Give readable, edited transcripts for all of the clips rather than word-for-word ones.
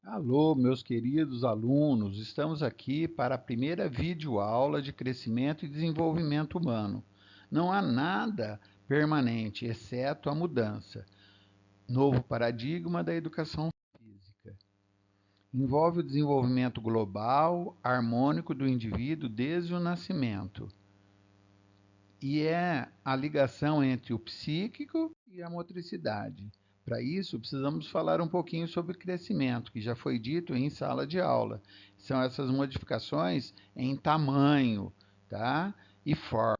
Alô, meus queridos alunos, estamos aqui para a primeira videoaula de crescimento e desenvolvimento humano. Não há nada permanente, exceto a mudança. Novo paradigma da educação física. Envolve o desenvolvimento global, harmônico do indivíduo desde o nascimento. E é a ligação entre o psíquico e a motricidade. Para isso, precisamos falar um pouquinho sobre crescimento, que já foi dito em sala de aula. São essas modificações em tamanho, tá? E forma.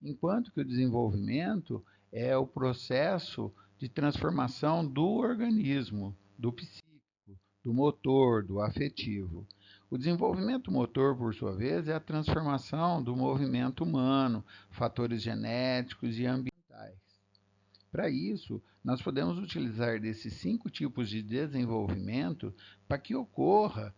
Enquanto que o desenvolvimento é o processo de transformação do organismo, do psíquico, do motor, do afetivo. O desenvolvimento motor, por sua vez, é a transformação do movimento humano, fatores genéticos e ambientais. Para isso, nós podemos utilizar desses 5 tipos de desenvolvimento para que ocorra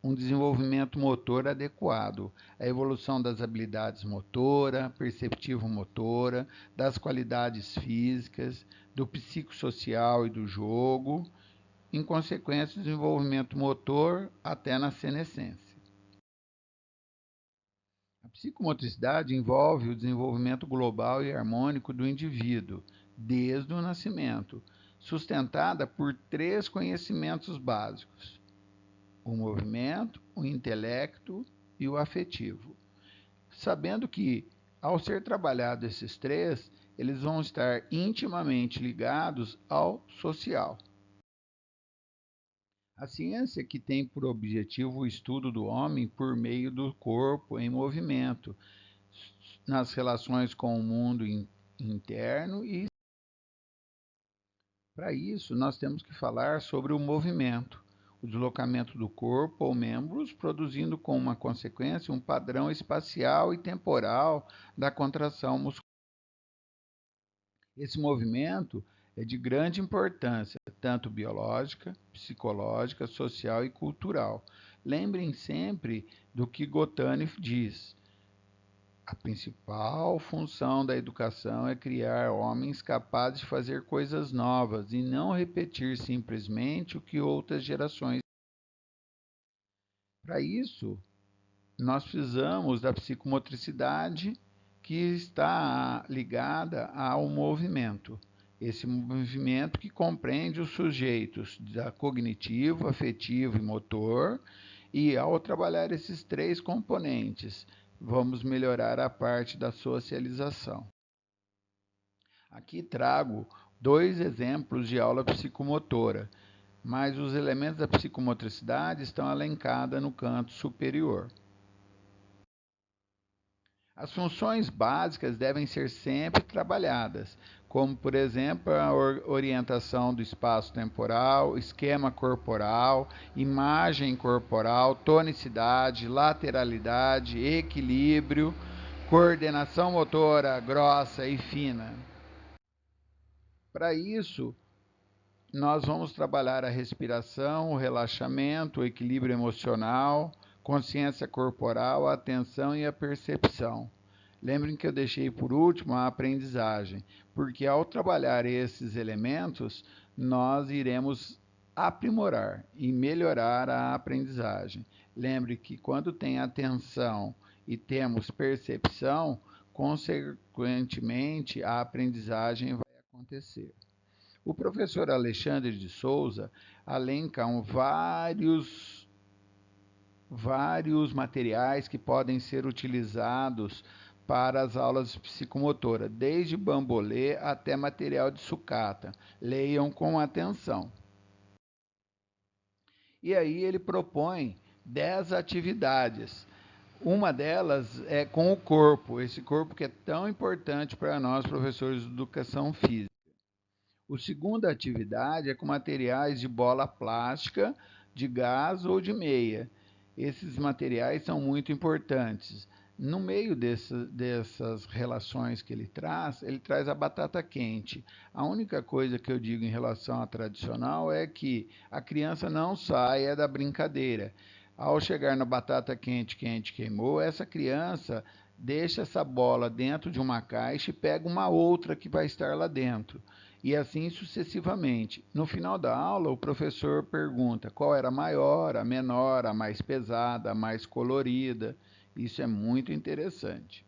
um desenvolvimento motor adequado, a evolução das habilidades motora, perceptivo-motora, das qualidades físicas, do psicossocial e do jogo, em consequência, o desenvolvimento motor até na senescência. A psicomotricidade envolve o desenvolvimento global e harmônico do indivíduo, desde o nascimento, sustentada por 3 conhecimentos básicos: o movimento, o intelecto e o afetivo. Sabendo que, ao ser trabalhado esses 3, eles vão estar intimamente ligados ao social. A ciência que tem por objetivo o estudo do homem por meio do corpo em movimento, nas relações com o mundo interno e para isso nós temos que falar sobre o movimento, o deslocamento do corpo ou membros, produzindo como uma consequência um padrão espacial e temporal da contração muscular. Esse movimento é de grande importância, tanto biológica, psicológica, social e cultural. Lembrem sempre do que Gotani diz: a principal função da educação é criar homens capazes de fazer coisas novas e não repetir simplesmente o que outras gerações. Para isso, nós precisamos da psicomotricidade que está ligada ao movimento. Esse movimento que compreende os sujeitos da cognitivo, afetivo e motor, e ao trabalhar esses 3 componentes, vamos melhorar a parte da socialização. Aqui trago 2 exemplos de aula psicomotora, mas os elementos da psicomotricidade estão elencados no canto superior. As funções básicas devem ser sempre trabalhadas, como, por exemplo, a orientação do espaço temporal, esquema corporal, imagem corporal, tonicidade, lateralidade, equilíbrio, coordenação motora grossa e fina. Para isso, nós vamos trabalhar a respiração, o relaxamento, o equilíbrio emocional, consciência corporal, a atenção e a percepção. Lembrem que eu deixei por último a aprendizagem, porque ao trabalhar esses elementos, nós iremos aprimorar e melhorar a aprendizagem. Lembre que quando tem atenção e temos percepção, consequentemente a aprendizagem vai acontecer. O professor Alexandre de Souza alenca vários materiais que podem ser utilizados para as aulas de psicomotora, desde bambolê até material de sucata. Leiam com atenção. E aí ele propõe 10 atividades. Uma delas é com o corpo, esse corpo que é tão importante para nós, professores de educação física. A segunda atividade é com materiais de bola plástica, de gás ou de meia. Esses materiais são muito importantes. No meio dessas relações que ele traz a batata quente. A única coisa que eu digo em relação à tradicional é que a criança não saia da brincadeira. Ao chegar na batata quente, quente, queimou, essa criança deixa essa bola dentro de uma caixa e pega uma outra que vai estar lá dentro. e assim sucessivamente. No final da aula, o professor pergunta qual era a maior, a menor, a mais pesada, a mais colorida. Isso é muito interessante.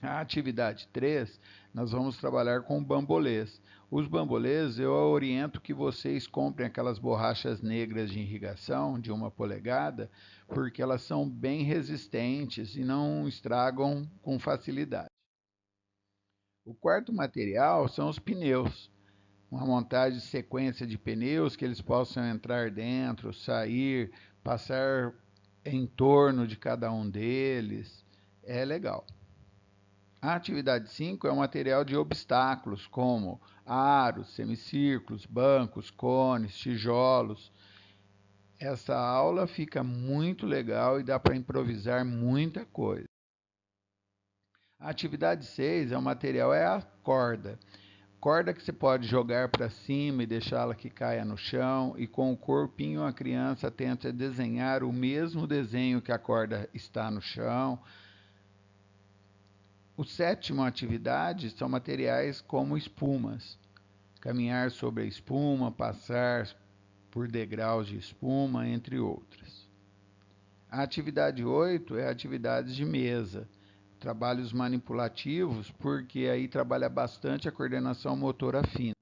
A atividade 3, nós vamos trabalhar com bambolês. Os bambolês, eu oriento que vocês comprem aquelas borrachas negras de irrigação de 1 polegada, porque elas são bem resistentes e não estragam com facilidade. O quarto material são os pneus. Uma montagem de sequência de pneus que eles possam entrar dentro, sair, passar em torno de cada um deles. É legal. A atividade 5 é o material de obstáculos, como aros, semicírculos, bancos, cones, tijolos. Essa aula fica muito legal e dá para improvisar muita coisa. A atividade 6 é o material é a corda. Corda que você pode jogar para cima e deixá-la que caia no chão, e com o corpinho a criança tenta desenhar o mesmo desenho que a corda está no chão. O sétimo atividade são materiais como espumas. Caminhar sobre a espuma, passar por degraus de espuma, entre outras. A atividade 8 é atividades de mesa. Trabalhos manipulativos, porque aí trabalha bastante a coordenação motora fina.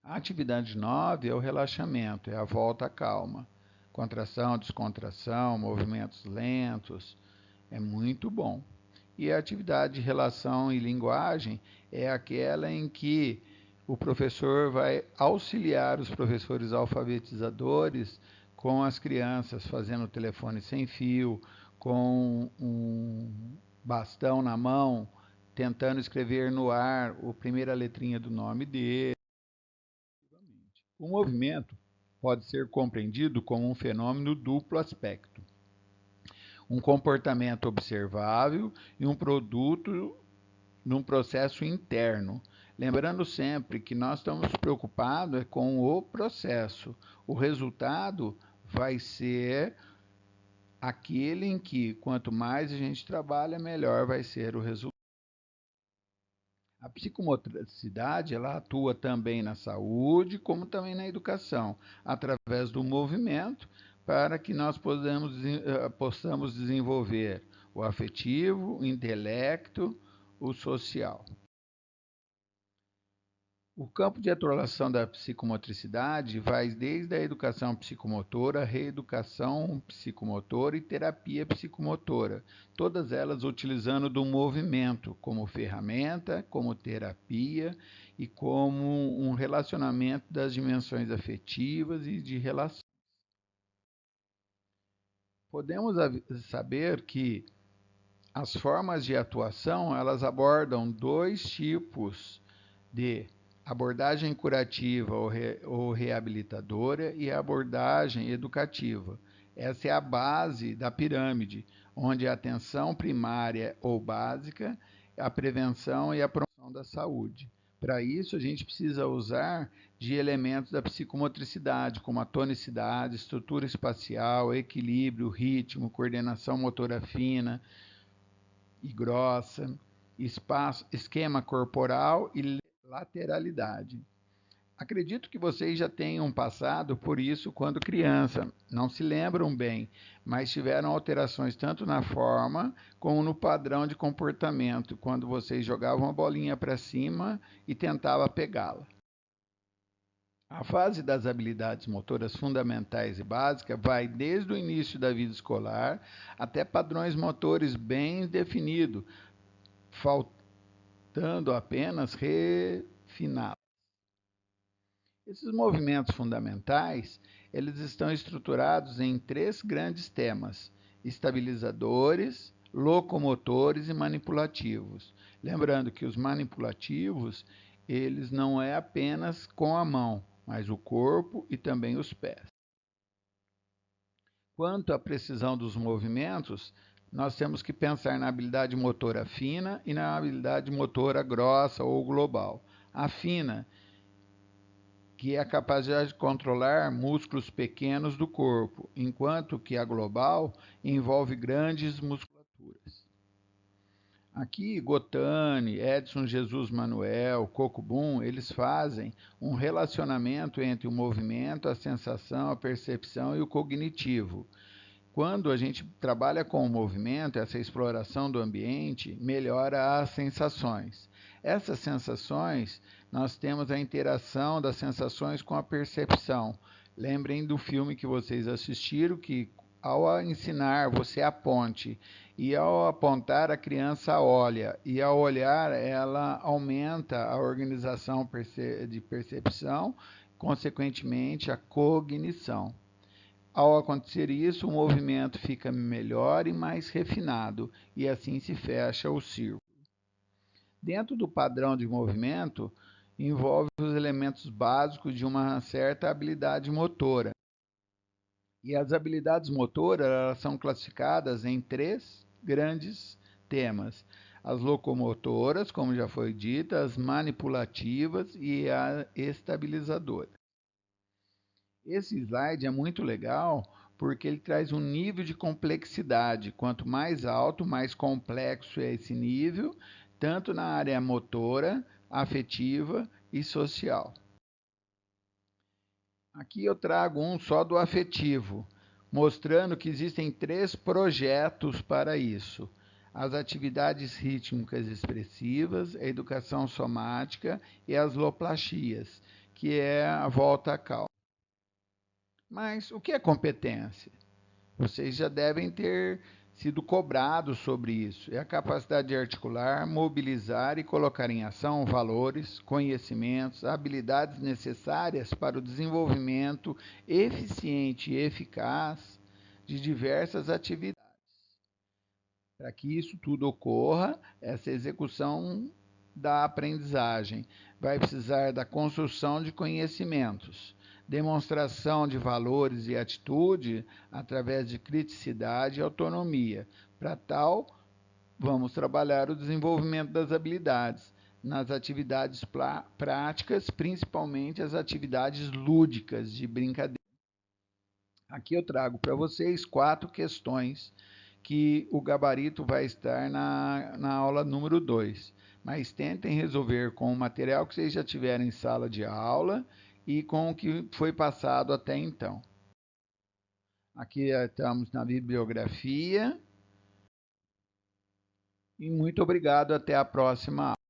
A atividade 9 é o relaxamento, é a volta à calma. Contração, descontração, movimentos lentos, é muito bom. E a atividade de relação e linguagem é aquela em que o professor vai auxiliar os professores alfabetizadores com as crianças, fazendo telefone sem fio, com um bastão na mão, tentando escrever no ar a primeira letrinha do nome dele. O movimento pode ser compreendido como um fenômeno duplo aspecto. Um comportamento observável e um produto num processo interno. Lembrando sempre que nós estamos preocupados com o processo. O resultado vai ser aquele em que, quanto mais a gente trabalha, melhor vai ser o resultado. A psicomotricidade, ela atua também na saúde, como também na educação, através do movimento, para que nós possamos desenvolver o afetivo, o intelecto, o social. O campo de atuação da psicomotricidade vai desde a educação psicomotora, reeducação psicomotora e terapia psicomotora, todas elas utilizando do movimento como ferramenta, como terapia e como um relacionamento das dimensões afetivas e de relação. Podemos saber que as formas de atuação, elas abordam 2 tipos de abordagem curativa ou reabilitadora e a abordagem educativa. Essa é a base da pirâmide, onde a atenção primária ou básica, a prevenção e a promoção da saúde. Para isso, a gente precisa usar de elementos da psicomotricidade, como a tonicidade, estrutura espacial, equilíbrio, ritmo, coordenação motora fina e grossa, espaço, esquema corporal e lateralidade. Acredito que vocês já tenham passado por isso quando criança. Não se lembram bem, mas tiveram alterações tanto na forma como no padrão de comportamento, quando vocês jogavam a bolinha para cima e tentavam pegá-la. A fase das habilidades motoras fundamentais e básicas vai desde o início da vida escolar até padrões motores bem definidos, faltando apenas refiná-los. Esses movimentos fundamentais, eles estão estruturados em 3 grandes temas: estabilizadores, locomotores e manipulativos. Lembrando que os manipulativos, eles não é apenas com a mão, mas o corpo e também os pés. Quanto à precisão dos movimentos, nós temos que pensar na habilidade motora fina e na habilidade motora grossa ou global. A fina, que é a capacidade de controlar músculos pequenos do corpo, enquanto que a global envolve grandes musculaturas. Aqui, Gotani, Edson Jesus Manuel, Coco Boom, eles fazem um relacionamento entre o movimento, a sensação, a percepção e o cognitivo. Quando a gente trabalha com o movimento, essa exploração do ambiente, melhora as sensações. Essas sensações, nós temos a interação das sensações com a percepção. Lembrem do filme que vocês assistiram, que ao ensinar você aponte e ao apontar a criança olha e ao olhar ela aumenta a organização de percepção, consequentemente a cognição. Ao acontecer isso, o movimento fica melhor e mais refinado, e assim se fecha o círculo. Dentro do padrão de movimento, envolve os elementos básicos de uma certa habilidade motora. E as habilidades motoras elas são classificadas em três grandes temas: as locomotoras, como já foi dito, as manipulativas e a estabilizadora. Esse slide é muito legal porque ele traz um nível de complexidade. Quanto mais alto, mais complexo é esse nível, tanto na área motora, afetiva e social. Aqui eu trago um só do afetivo, mostrando que existem três projetos para isso: as atividades rítmicas expressivas, a educação somática e as loplastias, que é a volta à calma. Mas o que é competência? Vocês já devem ter sido cobrados sobre isso. É a capacidade de articular, mobilizar e colocar em ação valores, conhecimentos, habilidades necessárias para o desenvolvimento eficiente e eficaz de diversas atividades. Para que isso tudo ocorra, essa execução da aprendizagem vai precisar da construção de conhecimentos, demonstração de valores e atitude através de criticidade e autonomia. Para tal, vamos trabalhar o desenvolvimento das habilidades nas atividades práticas, principalmente as atividades lúdicas de brincadeira. Aqui eu trago para vocês 4 questões que o gabarito vai estar na aula número 2. Mas tentem resolver com o material que vocês já tiveram em sala de aula e com o que foi passado até então. Aqui estamos na bibliografia. E muito obrigado, até a próxima aula.